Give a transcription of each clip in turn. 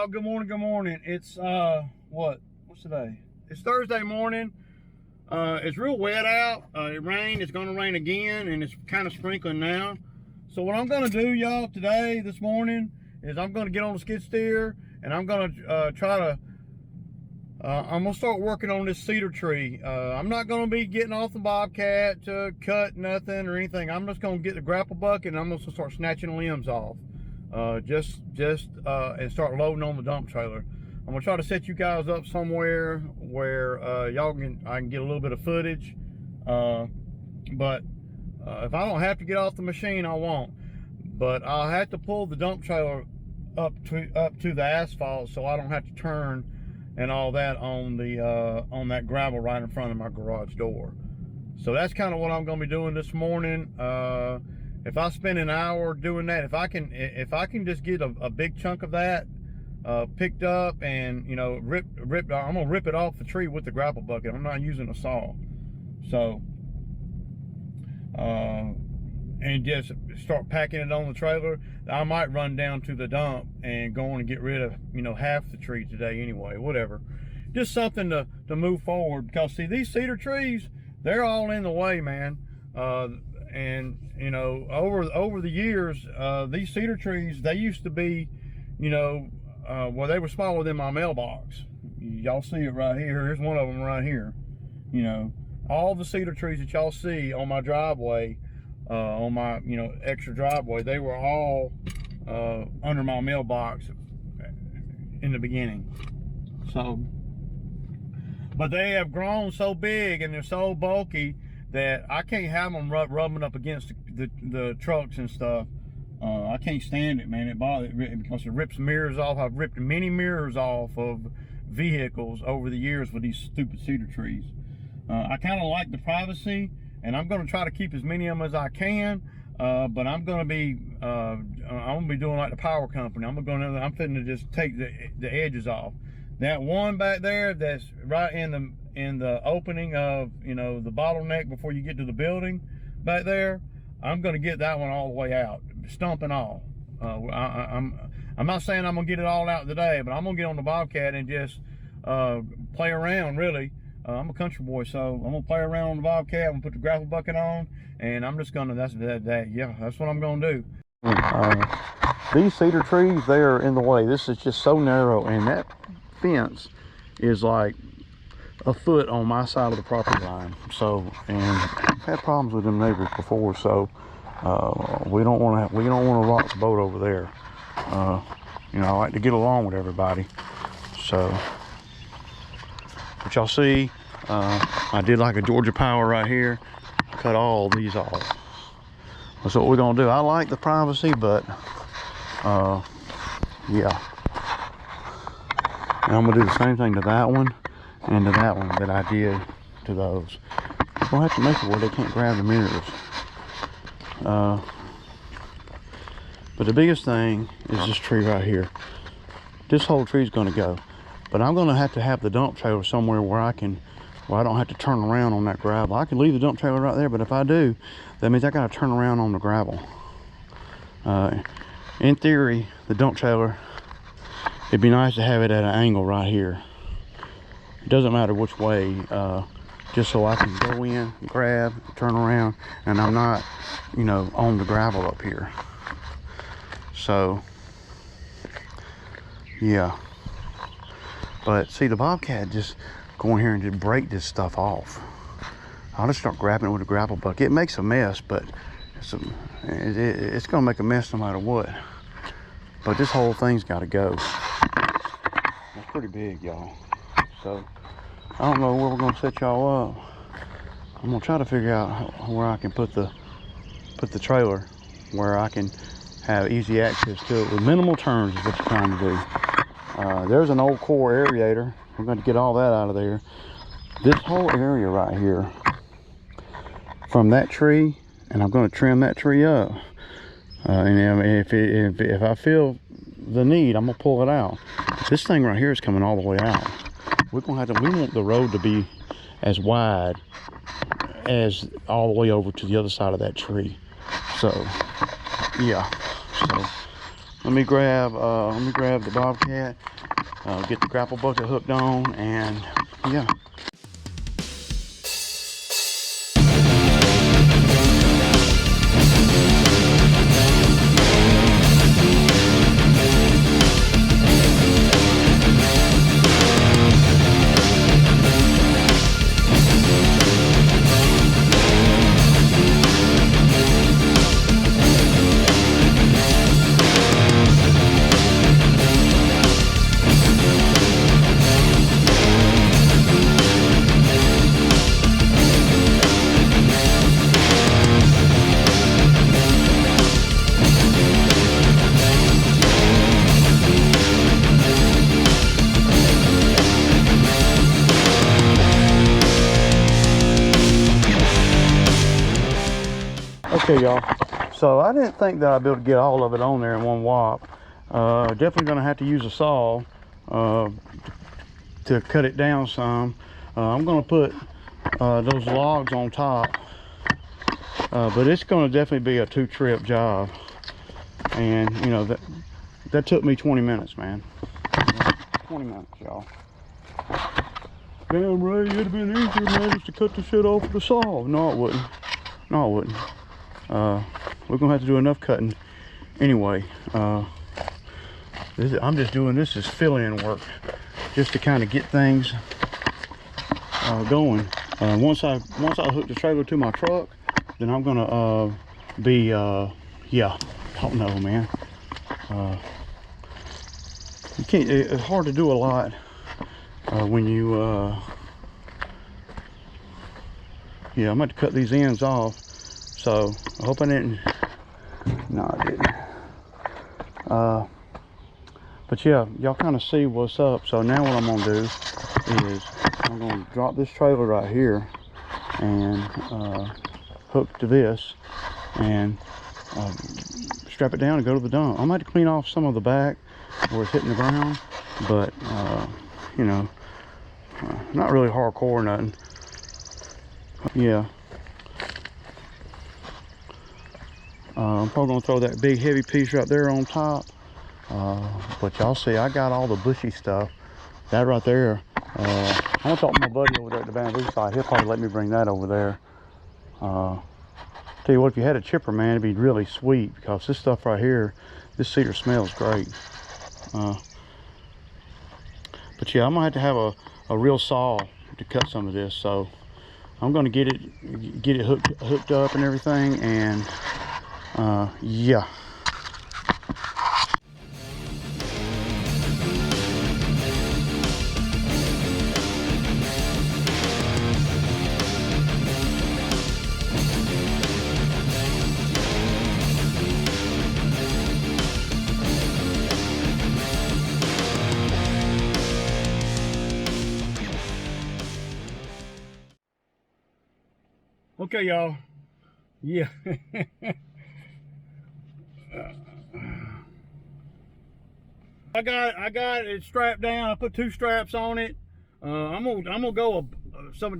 y'all. Good morning, good morning. It's what's today? It's Thursday morning. It's real wet out. It rained. It's gonna rain again, and it's kind of sprinkling now. So what I'm gonna do, y'all, today, this morning, is I'm gonna get on the skid steer and I'm gonna I'm gonna start working on this cedar tree. I'm not gonna be getting off the bobcat to cut nothing or anything. I'm just gonna get the grapple bucket and I'm gonna start snatching limbs off. And start loading on the dump trailer. I'm gonna try to set you guys up somewhere where I can get a little bit of footage. But if I don't have to get off the machine, I won't. But I'll have to pull the dump trailer up to the asphalt so I don't have to turn and all that on that gravel right in front of my garage door. So that's kind of what I'm gonna be doing this morning. If I spend an hour doing that, if I can just get a big chunk of that picked up and, you know, I'm gonna rip it off the tree with the grapple bucket. I'm not using a saw. So and just start packing it on the trailer. I might run down to the dump and go on and get rid of, you know, half the tree today anyway, whatever. Just something to move forward, because see, these cedar trees, they're all in the way, man. And you know, over the years, these cedar trees, they used to be, you know, well, they were smaller than my mailbox. Y'all see it right here. Here's one of them right here. You know, all the cedar trees that y'all see on my driveway, on my, you know, extra driveway, they were all under my mailbox in the beginning. So, but they have grown so big and they're so bulky that I can't have them rubbing up against the trucks and stuff. I can't stand it, man. It bothers me because it rips mirrors off. I've ripped many mirrors off of vehicles over the years with these stupid cedar trees. I kind of like the privacy, and I'm going to try to keep as many of them as I can. But I'm going to be doing like the power company. I'm fitting to just take the edges off. That one back there, that's right in the opening of, you know, the bottleneck before you get to the building back there, I'm going to get that one all the way out, stump and all. I'm not saying I'm going to get it all out today, but I'm going to get on the bobcat and just play around, really. I'm a country boy, so I'm going to play around on the bobcat. I'm going to put the grapple bucket on, and I'm just going to, that's what I'm going to do. These cedar trees, they are in the way. This is just so narrow, and that fence is like a foot on my side of the property line. So, and I've had problems with them neighbors before, so we don't want to rock the boat over there. You know, I like to get along with everybody. So, but y'all see, I did like a Georgia Power right here, cut all these off. That's what we're gonna do. I like the privacy, but yeah. And I'm gonna do the same thing to that one and to that one that I did to those. I'm gonna have to make it where they can't grab the mirrors. But the biggest thing is this tree right here. This whole tree is gonna go. But I'm gonna have to have the dump trailer somewhere where I don't have to turn around on that gravel. I can leave the dump trailer right there, but if I do, that means I gotta turn around on the gravel. In theory, the dump trailer, it'd be nice to have it at an angle right here. It doesn't matter which way, just so I can go in, grab, turn around, and I'm not, you know, on the gravel up here. So, yeah. But see, the bobcat just go in here and just break this stuff off. I'll just start grabbing it with a grapple bucket. It makes a mess, but it's gonna make a mess no matter what. But this whole thing's got to go. It's pretty big, y'all. So I don't know where we're gonna set y'all up. I'm gonna try to figure out where I can put the trailer where I can have easy access to it with minimal turns is what you're trying to do. There's an old core aerator. We're going to get all that out of there. This whole area right here, from that tree, and I'm going to trim that tree up. And if I feel the need, I'm gonna pull it out. This thing right here is coming all the way out. We want the road to be as wide as all the way over to the other side of that tree. So yeah, so let me grab the Bobcat, get the grapple bucket hooked on, and yeah. Okay, y'all, so I didn't think that I'd be able to get all of it on there in one whop. Definitely gonna have to use a saw to cut it down some. I'm gonna put those logs on top, but it's gonna definitely be a 2-trip job. And you know, that took me 20 minutes, man. 20 minutes, y'all. Damn, Ray, it'd have been easier, man, just to cut the shit off with the saw. No, it wouldn't. No, it wouldn't. We're gonna have to do enough cutting anyway. I'm just doing this as fill-in work, just to kind of get things going. Once I hook the trailer to my truck, then I'm gonna yeah, I don't know, man. You can't. It's hard to do a lot when you. Yeah, I'm going to cut these ends off. So I hope I didn't. No, I didn't. But yeah, y'all kind of see what's up. So now what I'm gonna do is I'm gonna drop this trailer right here and hook to this and strap it down and go to the dump. I might clean off some of the back where it's hitting the ground, but you know, not really hardcore or nothing. Yeah. I'm probably gonna throw that big heavy piece right there on top. But y'all see, I got all the bushy stuff. That right there. I'm gonna talk to my buddy over there at the bamboo side. He'll probably let me bring that over there. Tell you what, if you had a chipper, man, it'd be really sweet, because this stuff right here, this cedar smells great. But yeah, I'm gonna have to have a real saw to cut some of this. So I'm gonna get it hooked up and everything, and yeah. Okay, y'all. Yeah. I got it strapped down. I put 2 straps on it. I'm gonna go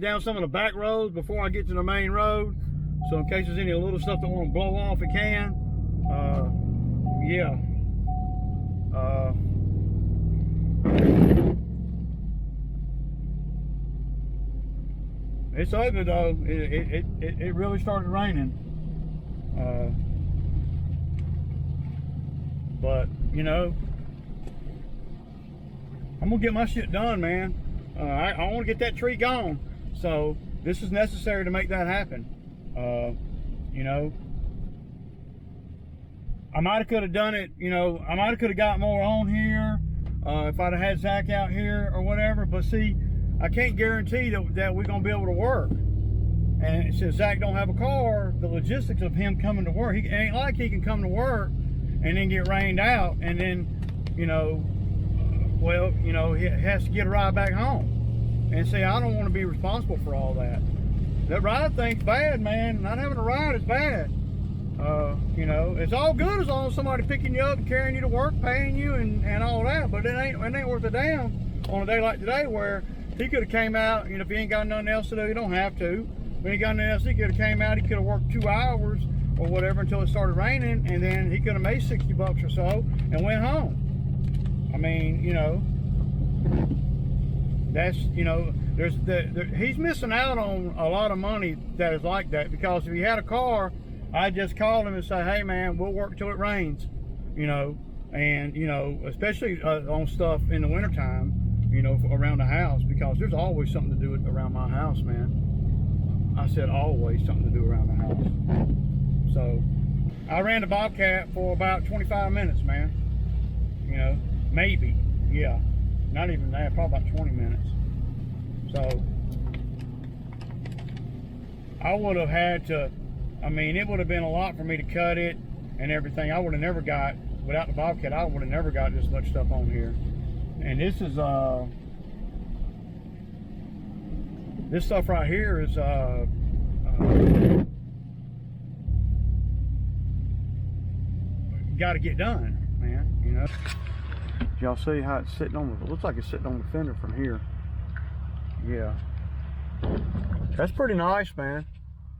down some of the back roads before I get to the main road. So in case there's any little stuff that want to blow off, it can. Yeah. It's ugly though. It really started raining. But you know, I'm gonna get my shit done, man. I want to get that tree gone. So this is necessary to make that happen. You know, I might have could have done it. You know, I might have could have got more on here if I'd have had Zach out here or whatever. But see, I can't guarantee that we're gonna be able to work. And since Zach don't have a car, the logistics of him coming to work, it ain't like he can come to work and then get rained out, and then, you know, well, you know, he has to get a ride back home. And see, I don't want to be responsible for all that. That ride thing's bad, man. Not having a ride is bad. You know, it's all good as long as somebody picking you up and carrying you to work, paying you and all that, but it ain't worth a damn on a day like today, where he could have came out. You know, if he ain't got nothing else to do, he don't have to. But he ain't got nothing else, he could have came out, he could have worked 2 hours or whatever until it started raining, and then he could have made 60 bucks or so and went home. I mean, you know, that's, you know, he's missing out on a lot of money that is like that, because if he had a car, I'd just call him and say, hey man, we'll work till it rains, you know. And, you know, especially on stuff in the wintertime, you know, around the house, because there's always something to do around my house, man. I said always something to do around the house. So I ran the Bobcat for about 25 minutes, man. You know, maybe, yeah. Not even that, probably about 20 minutes. So I would have had to, I mean, it would have been a lot for me to cut it and everything. I would have never got, without the Bobcat, I would have never got this much stuff on here. And this is this stuff right here is got to get done, man, you know. Y'all see how it's sitting on the, it looks like it's sitting on the fender from here. Yeah, that's pretty nice, man.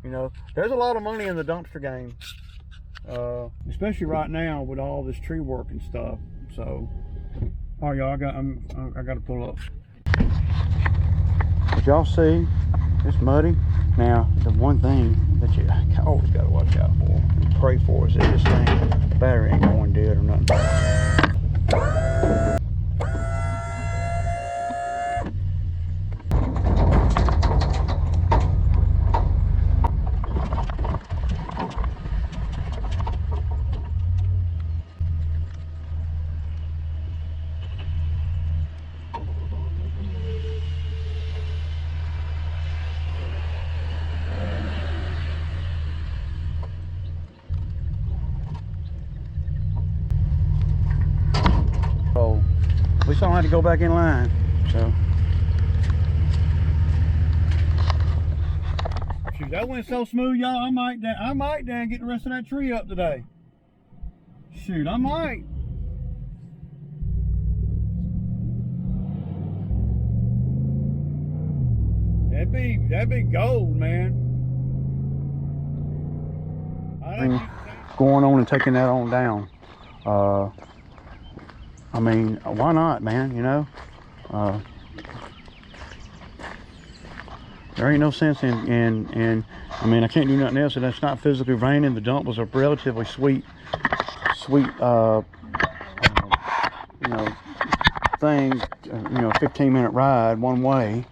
You know, there's a lot of money in the dumpster game, especially right now with all this tree work and stuff. So, oh y'all, I got to pull up. But y'all see, it's muddy. Now, the one thing that you always got to watch out for and pray for is that this thing, battery ain't going dead or nothing. At least I don't have to go back in line. So, shoot, that went so smooth, y'all. I might get the rest of that tree up today. Shoot, I might. That'd be gold, man. Going on and taking that on down. I mean, why not, man, you know? There ain't no sense in I mean, I can't do nothing else, and that's not physically raining. The dump was a relatively sweet, you know, thing, you know, 15-minute ride one way.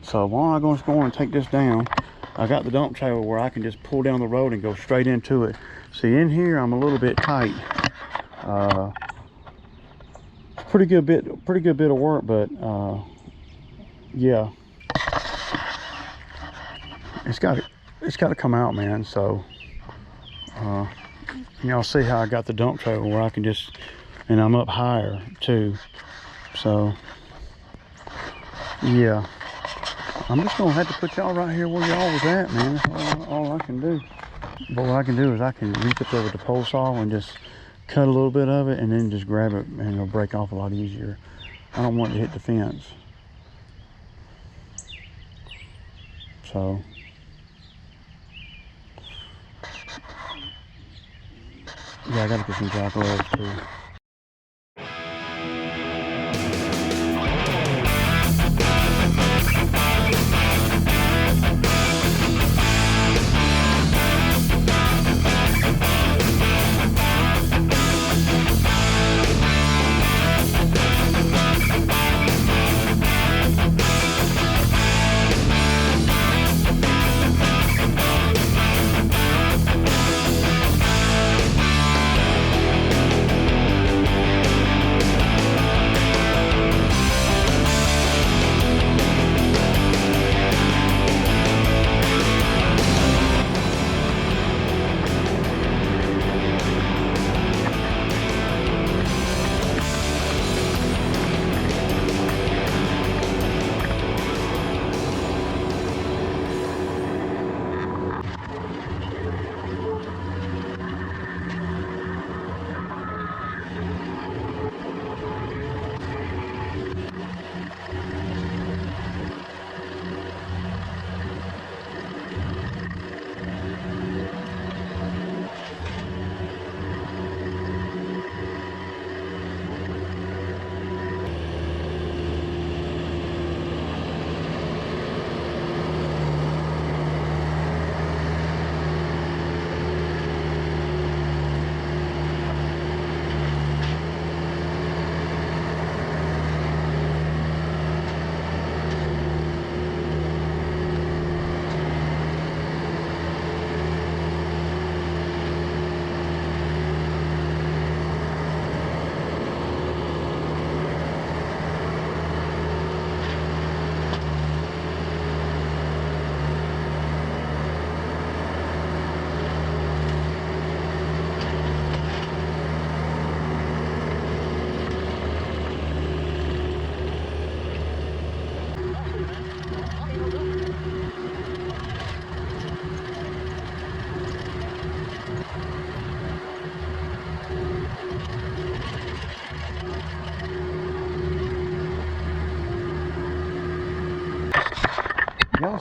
So why am I just going to take this down? I got the dump trailer where I can just pull down the road and go straight into it. See, in here, I'm a little bit tight. Pretty good bit of work, but yeah, it's got to come out, man. So y'all see how I got the dump trailer where I can just, and I'm up higher too. So yeah, I'm just gonna have to put y'all right here where y'all was at, man. That's all I can do. But what I can do is I can reach up there with the pole saw and just cut a little bit of it, and then just grab it, and it'll break off a lot easier. I don't want it to hit the fence. So yeah, I gotta get some jack legs too.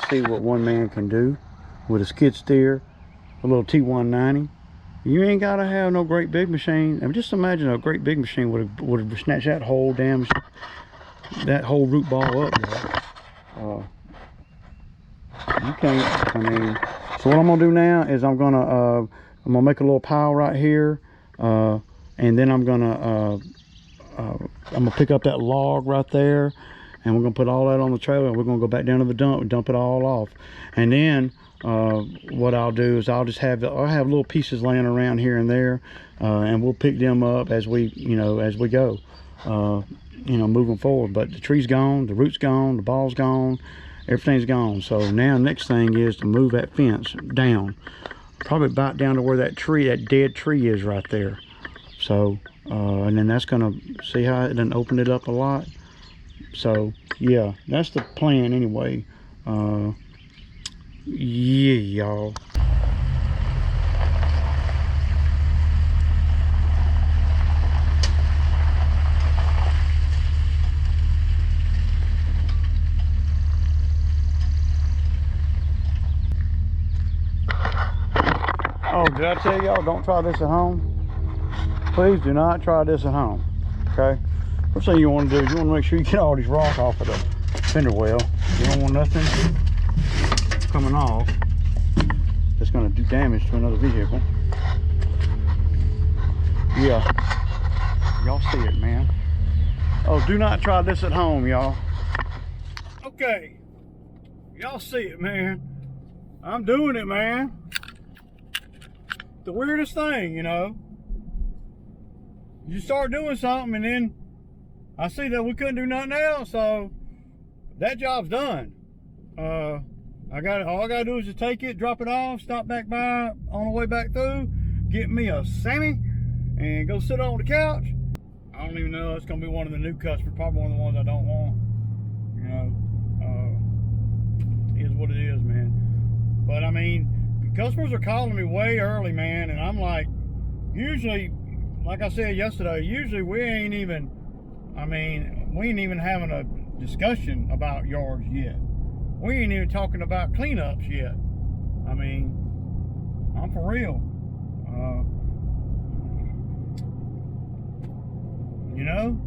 see what one man can do with a skid steer, a little T190. You ain't gotta have no great big machine. I mean, just imagine a great big machine would have snatched that whole damn, that whole root ball up, y'all. You can't, I mean, so what I'm gonna do now is I'm gonna make a little pile right here, and then I'm gonna pick up that log right there, and we're gonna put all that on the trailer, and we're gonna go back down to the dump and dump it all off. And then what I'll do is I'll have little pieces laying around here and there, and we'll pick them up as we go, moving forward. But the tree's gone, the root's gone, the ball's gone, everything's gone. So now next thing is to move that fence down, probably about down to where that dead tree is right there. So and then that's gonna, see how it done opened it up a lot. So yeah, that's the plan anyway. Yeah, y'all. Oh, did I tell y'all don't try this at home? Please do not try this at home, okay? First thing you want to do is you want to make sure you get all these rocks off of the fender well. You don't want nothing coming off that's going to do damage to another vehicle. Yeah, y'all see it, man. Oh, do not try this at home, y'all. Okay, y'all see it, man. I'm doing it, man. The weirdest thing, you know. You start doing something and then I see that we couldn't do nothing else, so that job's done. All I gotta do is just take it, drop it off, stop back by on the way back through, get me a Sammy, and go sit on the couch. I don't even know, it's gonna be one of the new customers, probably one of the ones I don't want. You know, is what it is, man. But I mean, customers are calling me way early, man, and I'm like, usually, like I said yesterday, usually we ain't even having a discussion about yards yet. We ain't even talking about cleanups yet. I mean, I'm for real. You know,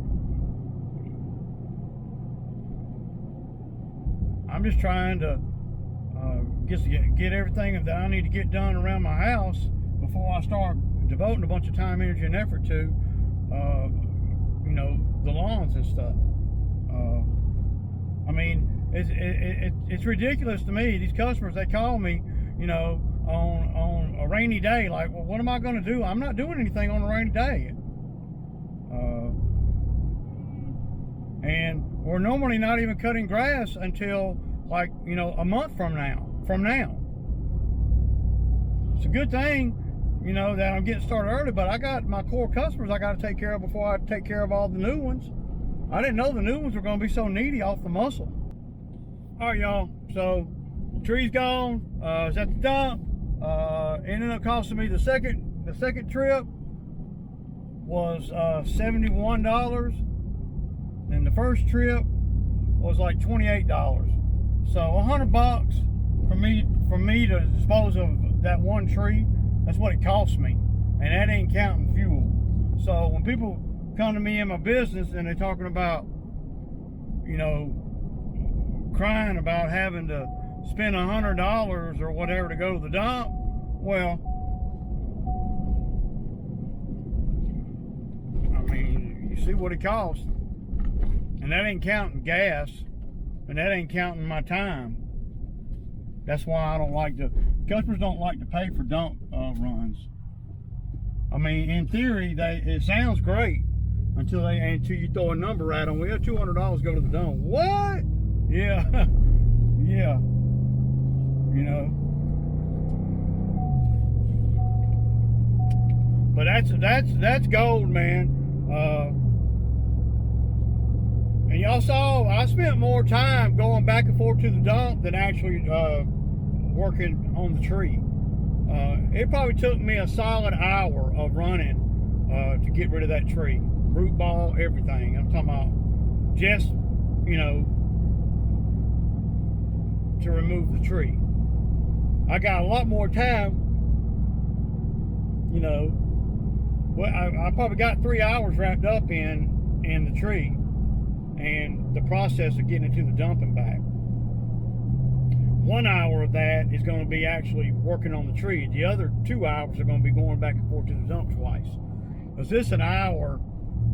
I'm just trying to get everything that I need to get done around my house before I start devoting a bunch of time, energy, and effort to, the lawns and stuff. I mean, it's ridiculous to me. These customers, they call me, on a rainy day. Like, well, what am I going to do? I'm not doing anything on a rainy day. And we're normally not even cutting grass until like, a month from now. It's a good thing, that I'm getting started early, but I got my core customers I got to take care of before I take care of all the new ones. I didn't know the new ones were going to be so needy off the muscle. All right, y'all. So the tree's gone. It's at the dump. Ended up costing me the second trip was $71, and the first trip was like $28. So $100 for me to dispose of that one tree. That's what it cost me, and that ain't counting fuel. So when people come to me in my business and they're talking about, crying about having to spend $100 or whatever to go to the dump, well, I mean, you see what it costs, and that ain't counting gas, and that ain't counting my time. That's why I don't like to. Customers don't like to pay for dump runs. I mean, in theory, it sounds great until you throw a number at them. We have $200 go to the dump. What? Yeah, yeah. But that's gold, man. And y'all saw I spent more time going back and forth to the dump than actually working on the tree. It probably took me a solid hour of running to get rid of that tree. Root ball, everything. I'm talking about just, to remove the tree. I got a lot more time, you know. Well, I probably got 3 hours wrapped up in the tree and the process of getting it to the dump and back. 1 hour of that is going to be actually working on the tree. The other 2 hours are going to be going back and forth to the dump twice. Because this an hour,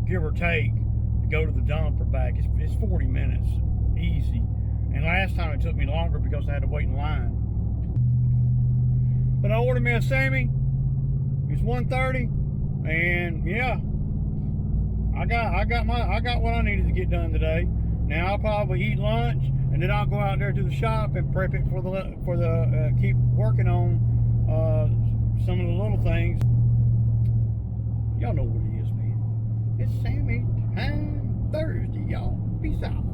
give or take, to go to the dump or back. It's 40 minutes, easy. And last time it took me longer because I had to wait in line. But I ordered me a Sammy. It's 1:30, and yeah, I got what I needed to get done today. Now I'll probably eat lunch, and then I'll go out there to the shop and prep it for the keep working on some of the little things. Y'all know what it is, man. It's Sammy time Thursday, y'all. Peace out.